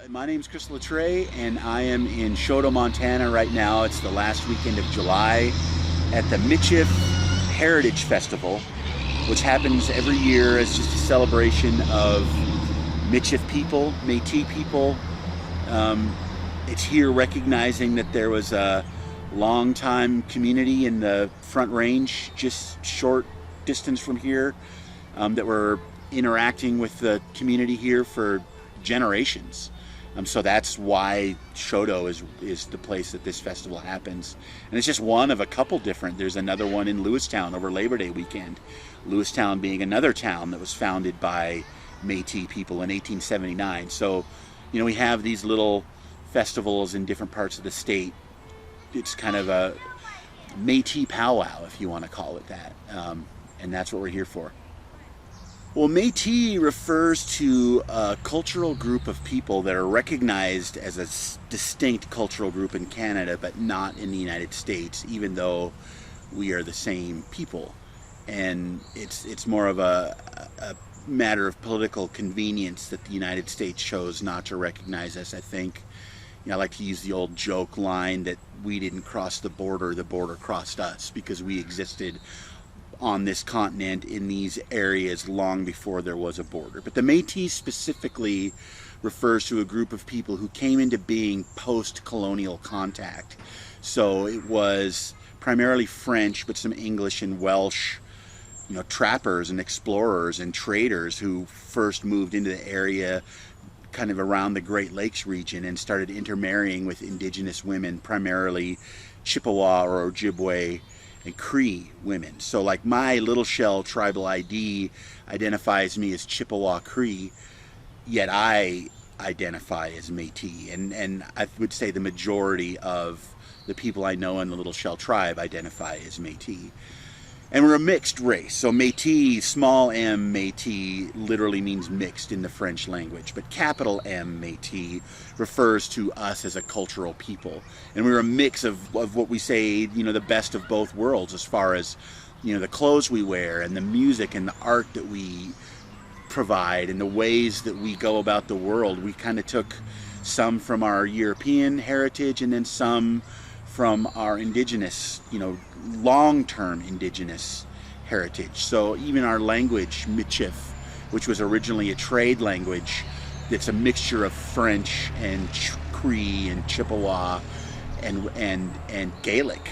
My name's Chris LaTray, and I am in Choteau, Montana right now. It's the last weekend of July at the Michif Heritage Festival, which happens every year as just a celebration of Michif people, Metis people. It's here recognizing that there was a long-time community in the Front Range, just short distance from here, that were interacting with the community here for generations. So that's why Choteau is the place that this festival happens. And it's just one of a couple different. There's another one in Lewistown over Labor Day weekend. Lewistown being another town that was founded by Metis people in 1879. So, you know, we have these little festivals in different parts of the state. It's kind of a Metis powwow, if you want to call it that. And that's what we're here for. Well, Metis refers to a cultural group of people that are recognized as a distinct cultural group in Canada, but not in the United States, even though we are the same people. And it's more of a matter of political convenience that the United States chose not to recognize us, I think. You know, I like to use the old joke line that we didn't cross the border crossed us, because we existed on this continent in these areas long before there was a border. But the Métis specifically refers to a group of people who came into being post-colonial contact. So it was primarily French, but some English and Welsh, you know, trappers and explorers and traders who first moved into the area kind of around the Great Lakes region and started intermarrying with indigenous women, primarily Chippewa or Ojibwe and Cree women. So like my Little Shell tribal ID identifies me as Chippewa Cree, yet I identify as Métis. And I would say the majority of the people I know in the Little Shell tribe identify as Métis. And we're a mixed race. So Métis, small m Métis, literally means mixed in the French language. But capital M Métis refers to us as a cultural people. And we're a mix of what we say, you know, the best of both worlds, as far as, you know, the clothes we wear and the music and the art that we provide and the ways that we go about the world. We kind of took some from our European heritage and then some from our indigenous, you know, long-term indigenous heritage. So even our language, Michif, which was originally a trade language, that's a mixture of French and Cree and Chippewa and Gaelic,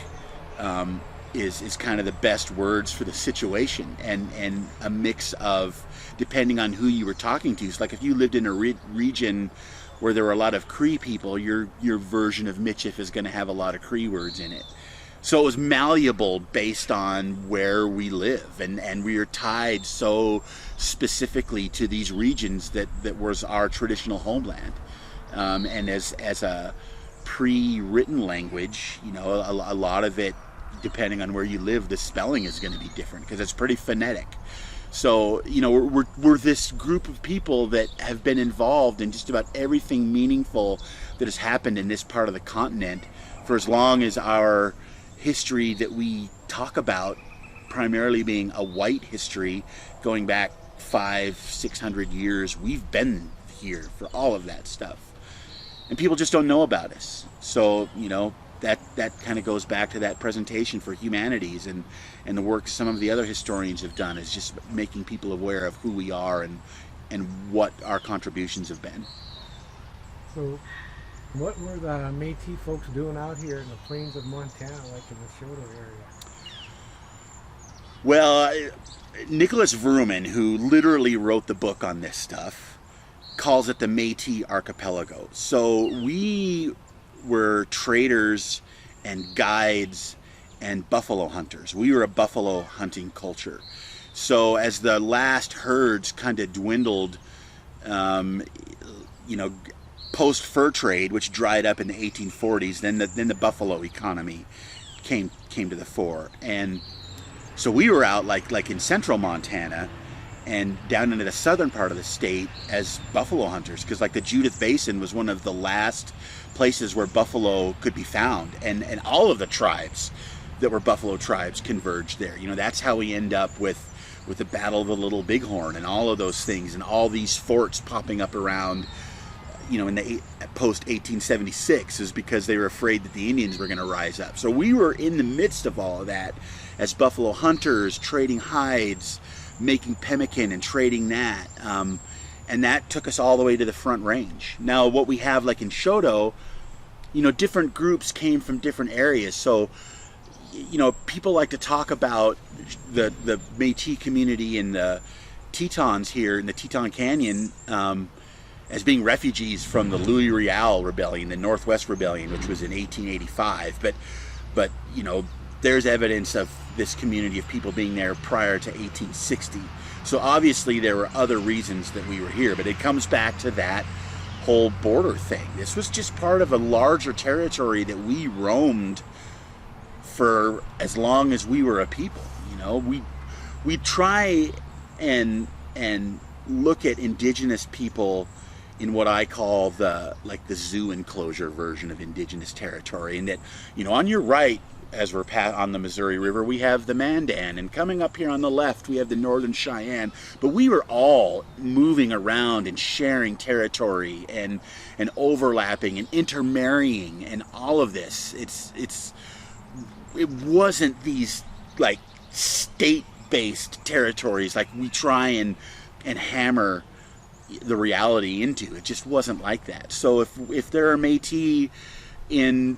is kind of the best words for the situation, and a mix of, depending on who you were talking to. So like if you lived in a region where there were a lot of Cree people, your version of Michif is going to have a lot of Cree words in it. So it was malleable based on where we live, and we are tied so specifically to these regions that was our traditional homeland. And as a pre-written language, you know, a lot of it, depending on where you live, the spelling is going to be different because it's pretty phonetic. So, you know, we're this group of people that have been involved in just about everything meaningful that has happened in this part of the continent for as long as our history that we talk about, primarily being a white history going back 500-600 years. We've been here for all of that stuff, and people just don't know about us. So, you know, that kind of goes back to that presentation for humanities and the work some of the other historians have done, is just making people aware of who we are and what our contributions have been. So what were the Métis folks doing out here in the plains of Montana, like in the Choteau area? Well, Nicholas Vrooman, who literally wrote the book on this stuff, calls it the Métis archipelago. So we were traders and guides and buffalo hunters. We were a buffalo hunting culture. So as the last herds kind of dwindled, you know, post fur trade, which dried up in the 1840s, then the buffalo economy came to the fore. And so we were out like in central Montana and down into the southern part of the state as buffalo hunters, because like the Judith Basin was one of the last places where buffalo could be found, and all of the tribes that were buffalo tribes converged there. You know, that's how we end up with the Battle of the Little Bighorn and all of those things, and all these forts popping up around, in the post 1876 is because they were afraid that the Indians were going to rise up. So we were in the midst of all of that as buffalo hunters, trading hides, making pemmican and trading that. And that took us all the way to the Front Range. Now what we have like in Shodo, different groups came from different areas. So, people like to talk about the Métis community in the Tetons here in the Teton Canyon as being refugees from the Louis Riel Rebellion, the Northwest Rebellion, which was in 1885. But there's evidence of this community of people being there prior to 1860. So obviously there were other reasons that we were here, but it comes back to that whole border thing. This was just part of a larger territory that we roamed for as long as we were a people. We try and look at indigenous people in what I call the zoo enclosure version of indigenous territory, and that on your right, as we're on the Missouri River, we have the Mandan, and coming up here on the left we have the Northern Cheyenne. But we were all moving around and sharing territory and overlapping and intermarrying and all of this. It wasn't these like state-based territories like we try and hammer the reality into. It just wasn't like that. So if there are Métis in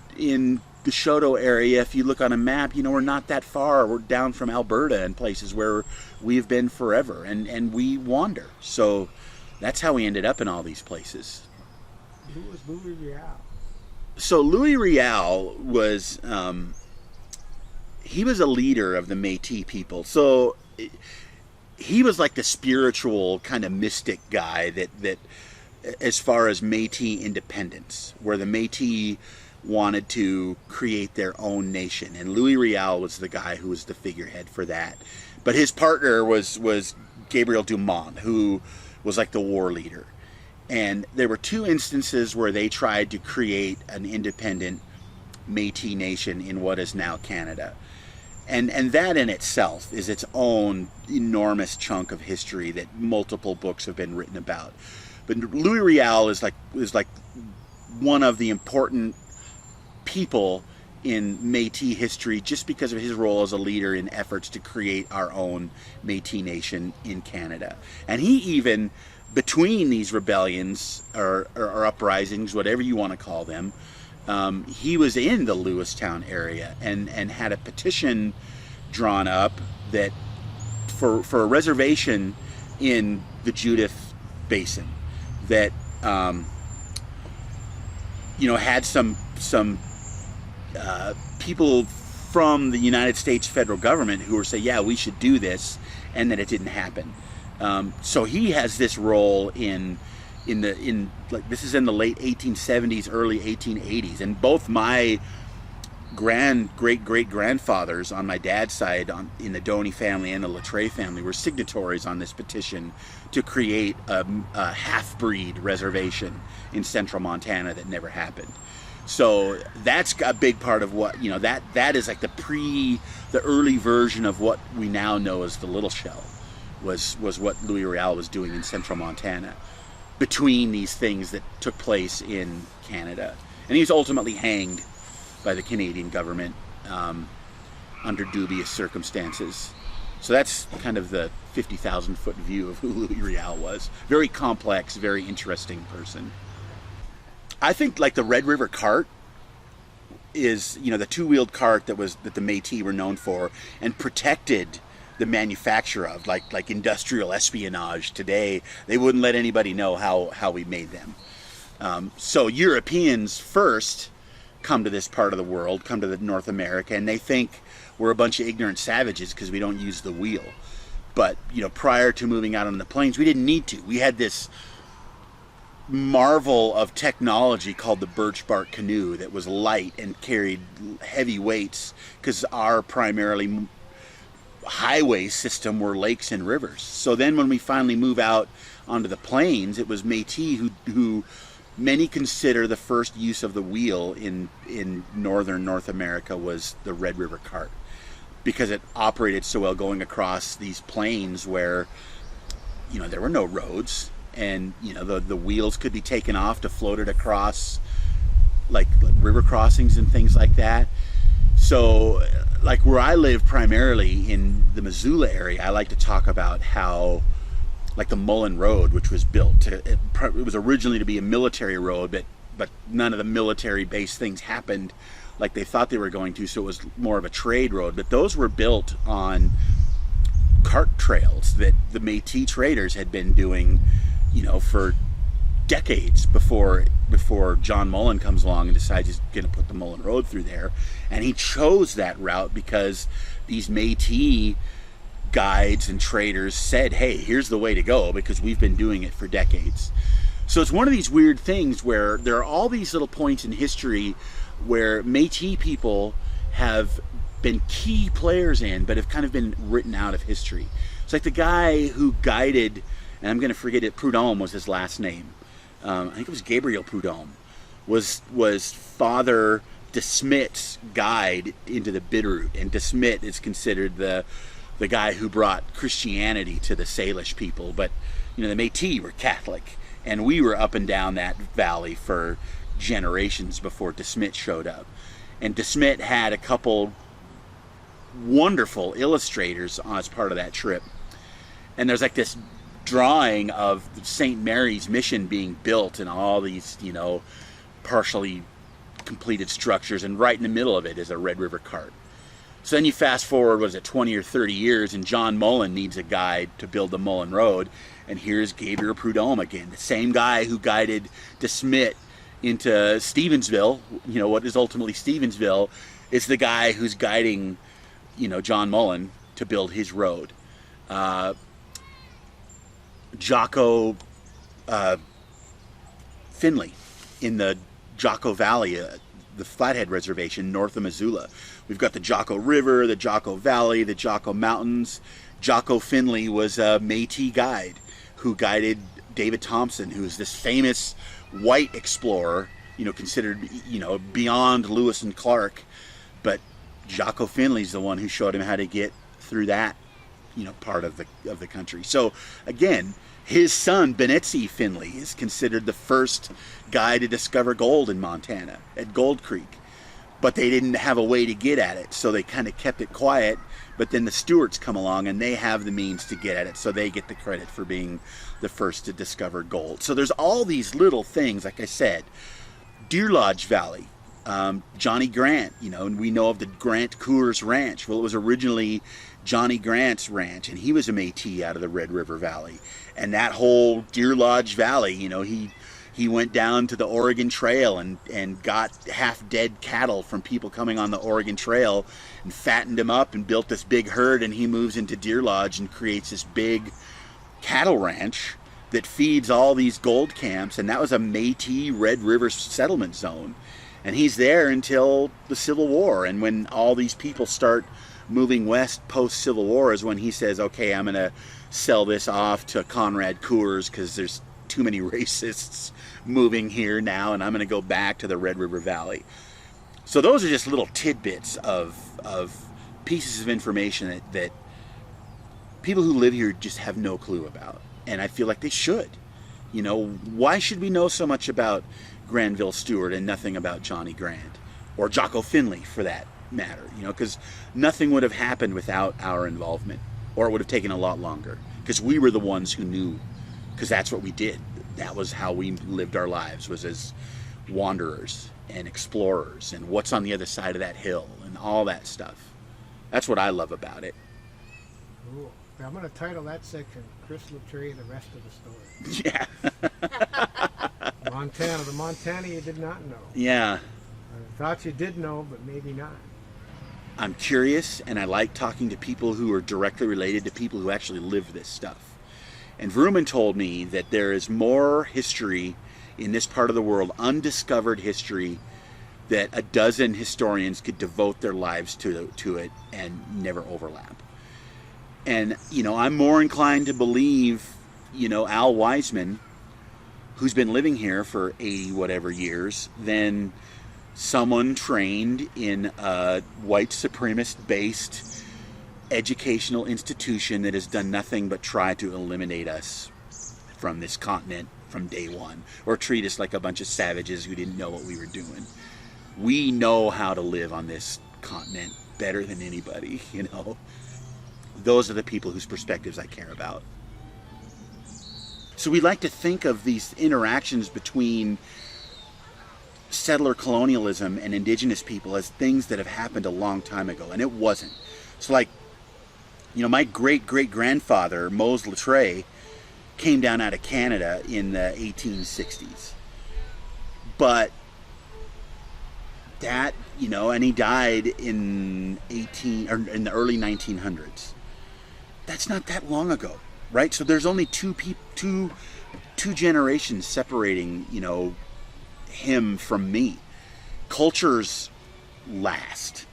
the Shodo area, if you look on a map, we're not that far. We're down from Alberta and places where we've been forever, and we wander. So that's how we ended up in all these places. Who was Louis Riel? So Louis Riel was he was a leader of the Métis people. So he was like the spiritual kind of mystic guy that as far as Métis independence, where the Métis wanted to create their own nation, and Louis Riel was the guy who was the figurehead for that. But his partner was Gabriel Dumont, who was like the war leader. And there were two instances where they tried to create an independent Métis nation in what is now Canada. And that in itself is its own enormous chunk of history that multiple books have been written about. But Louis Riel is like one of the important people in Métis history just because of his role as a leader in efforts to create our own Métis nation in Canada. And he even, between these rebellions or uprisings, whatever you want to call them, he was in the Lewistown area and had a petition drawn up that for a reservation in the Judith Basin that had some people from the United States federal government who were saying, yeah, we should do this, and that it didn't happen. So he has this role in this is in the late 1870s, early 1880s, and both my great grandfathers on my dad's side, in the Doney family and the LaTray family, were signatories on this petition to create a half-breed reservation in central Montana that never happened. So that's a big part of what that is like the early version of what we now know as the Little Shell was what Louis Riel was doing in central Montana between these things that took place in Canada. And he was ultimately hanged by the Canadian government under dubious circumstances. So that's kind of the 50,000 foot view of who Louis Riel was. Very complex, very interesting person. I think like the Red River cart is, the two-wheeled cart that the Métis were known for and protected the manufacture of, like industrial espionage today. They wouldn't let anybody know how we made them. So Europeans first come to this part of the world, come to North America, and they think we're a bunch of ignorant savages because we don't use the wheel. But prior to moving out on the plains, we didn't need to. We had this marvel of technology called the birch bark canoe that was light and carried heavy weights because our primarily highway system were lakes and rivers. So then when we finally move out onto the plains, it was Métis who many consider the first use of the wheel in northern North America was the Red River cart, because it operated so well going across these plains where there were no roads, and the wheels could be taken off to float it across like river crossings and things like that. So like where I live primarily in the Missoula area, I like to talk about how like the Mullen Road, which was built it was originally to be a military road, but none of the military based things happened like they thought they were going to, so it was more of a trade road. But those were built on cart trails that the Metis traders had been doing, for decades before John Mullen comes along and decides he's going to put the Mullen Road through there. And he chose that route because these Metis guides and traders said, hey, here's the way to go, because we've been doing it for decades. So it's one of these weird things where there are all these little points in history where Metis people have been key players in, but have kind of been written out of history. It's like the guy who guided, and I'm going to forget it, Prudhomme was his last name. I think it was Gabriel Prudhomme, was Father de Smet's guide into the Bitterroot. And de Smet is considered the guy who brought Christianity to the Salish people. But, the Metis were Catholic, and we were up and down that valley for generations before de Smet showed up. And de Smet had a couple wonderful illustrators as part of that trip. And there's like this drawing of St. Mary's Mission being built and all these, partially completed structures, and right in the middle of it is a Red River cart. So then you fast forward, 20 or 30 years, and John Mullen needs a guide to build the Mullen Road, and here's Gabriel Prudhomme again, the same guy who guided de Smet into Stevensville, what is ultimately Stevensville, is the guy who's guiding, John Mullen to build his road. Jocko Finley in the Jocko Valley, the Flathead Reservation north of Missoula. We've got the Jocko River, the Jocko Valley, the Jocko Mountains. Jocko Finley was a Métis guide who guided David Thompson, who's this famous white explorer, considered, beyond Lewis and Clark. But Jocko Finley's the one who showed him how to get through that, part of the country. So again, his son Benetzi Finley is considered the first guy to discover gold in Montana at Gold Creek. But they didn't have a way to get at it, so they kind of kept it quiet. But then the Stewarts come along and they have the means to get at it, so they get the credit for being the first to discover gold. So there's all these little things, like I said. Deer Lodge Valley, Johnny Grant, and we know of the Grant Coors Ranch. Well, it was originally Johnny Grant's ranch, and he was a Métis out of the Red River Valley. And that whole Deer Lodge Valley, he went down to the Oregon Trail and got half-dead cattle from people coming on the Oregon Trail and fattened them up and built this big herd, and he moves into Deer Lodge and creates this big cattle ranch that feeds all these gold camps, and that was a Métis Red River settlement zone. And he's there until the Civil War, and when all these people start moving west post-Civil War is when he says, okay, I'm going to sell this off to Conrad Coors because there's too many racists moving here now, and I'm going to go back to the Red River Valley. So those are just little tidbits of pieces of information that people who live here just have no clue about, and I feel like they should. Why should we know so much about Granville Stewart and nothing about Johnny Grant or Jocko Finley for that matter? Because nothing would have happened without our involvement, or it would have taken a lot longer, because we were the ones who knew, because that's what we did. That was how we lived our lives, was as wanderers and explorers, and what's on the other side of that hill and all that stuff. That's what I love about it. Cool. I'm going to title that section Chris LaTray, the rest of the story. Yeah. Montana, the Montana you did not know. Yeah. I thought you did know, but maybe not. I'm curious, and I like talking to people who are directly related to people who actually live this stuff. And Vrooman told me that there is more history in this part of the world, undiscovered history, that a dozen historians could devote their lives to it and never overlap. And, I'm more inclined to believe, Al Wiseman, who's been living here for 80 whatever years, than someone trained in a white supremacist-based educational institution that has done nothing but try to eliminate us from this continent from day one, or treat us like a bunch of savages who didn't know what we were doing. We know how to live on this continent better than anybody, you know. Those are the people whose perspectives I care about. So we like to think of these interactions between settler colonialism and indigenous people as things that have happened a long time ago, and it wasn't. So like, you know, my great-great-grandfather, Mose LaTray, came down out of Canada in the 1860s. But that, you know, and he died in the early 1900s. That's not that long ago, right? So there's only two generations separating, you know, him from me. Cultures last,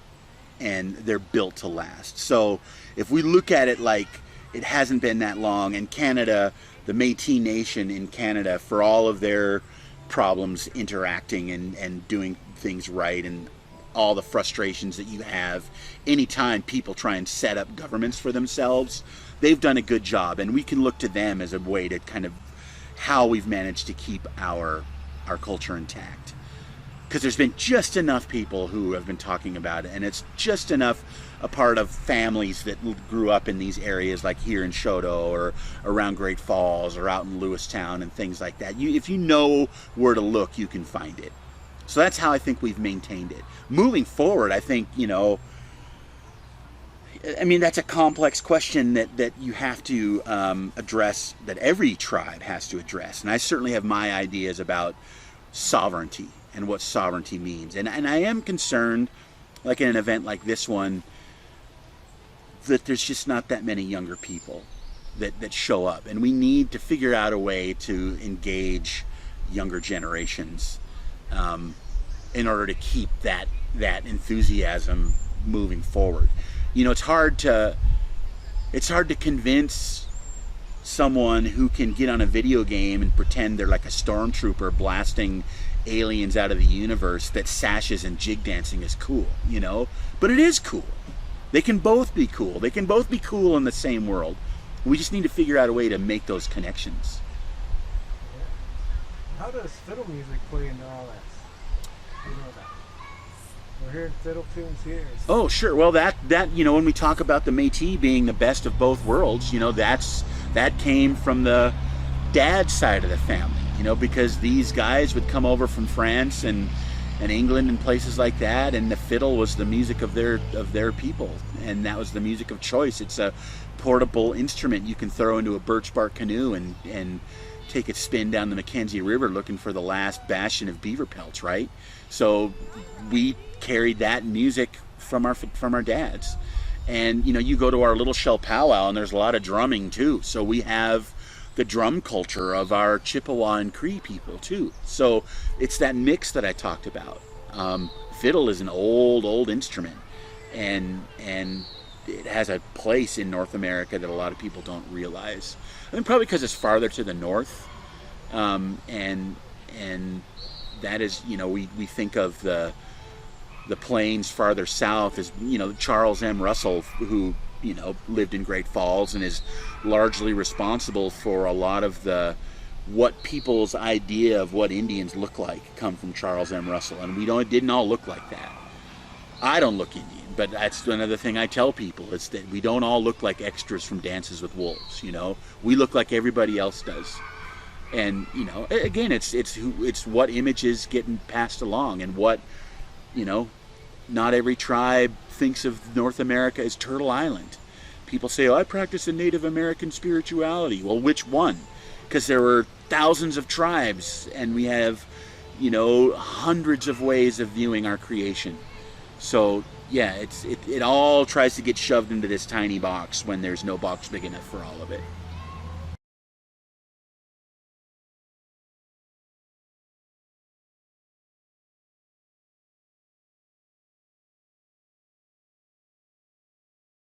and they're built to last. So if we look at it like it hasn't been that long, and Canada, the Metis Nation in Canada, for all of their problems interacting and doing things right, and all the frustrations that you have anytime people try and set up governments for themselves, they've done a good job, and we can look to them as a way to kind of how we've managed to keep our culture intact. Because there's been just enough people who have been talking about it, and it's just enough a part of families that grew up in these areas, like here in Shodo or around Great Falls or out in Lewistown and things like that. If you know where to look, you can find it. So that's how I think we've maintained it. Moving forward, I think, you know, I mean, that's a complex question that you have to address, that every tribe has to address. And I certainly have my ideas about sovereignty and what sovereignty means. And I am concerned, like in an event like this one, that there's just not that many younger people that show up. And we need to figure out a way to engage younger generations in order to keep that enthusiasm moving forward. You know, it's hard to convince someone who can get on a video game and pretend they're like a stormtrooper blasting aliens out of the universe that sashes and jig dancing is cool, you know? But it is cool. They can both be cool. They can both be cool in the same world. We just need to figure out a way to make those connections. How does fiddle music play into all this? You know that. We're hearing fiddle tunes here. Oh, sure. Well, that you know, when we talk about the Métis being the best of both worlds, you know, that came from the dad side of the family, you know, because these guys would come over from France and England and places like that, and the fiddle was the music of their people, and that was the music of choice. It's a portable instrument you can throw into a birch bark canoe and take a spin down the Mackenzie River looking for the last bastion of beaver pelts, right? So we carried that music from our dads. And you know, you go to our little Shell powwow and there's a lot of drumming too. So we have the drum culture of our Chippewa and Cree people too. So it's that mix that I talked about. Fiddle is an old instrument, and it has a place in North America that a lot of people don't realize. I think probably because it's farther to the north, and that is, you know, we think of the plains farther south as, you know, Charles M. Russell, who, you know, lived in Great Falls and is largely responsible for a lot of what people's idea of what Indians look like come from Charles M. Russell, and it didn't all look like that. I don't look Indian, but that's another thing I tell people, is that we don't all look like extras from Dances with Wolves, you know. We look like everybody else does. And, you know, again, it's what images getting passed along, and what, you know, not every tribe thinks of North America as Turtle Island. People say, oh, I practice a Native American spirituality. Well, which one? Because there were thousands of tribes, and we have, you know, hundreds of ways of viewing our creation. So yeah, it all tries to get shoved into this tiny box when there's no box big enough for all of it.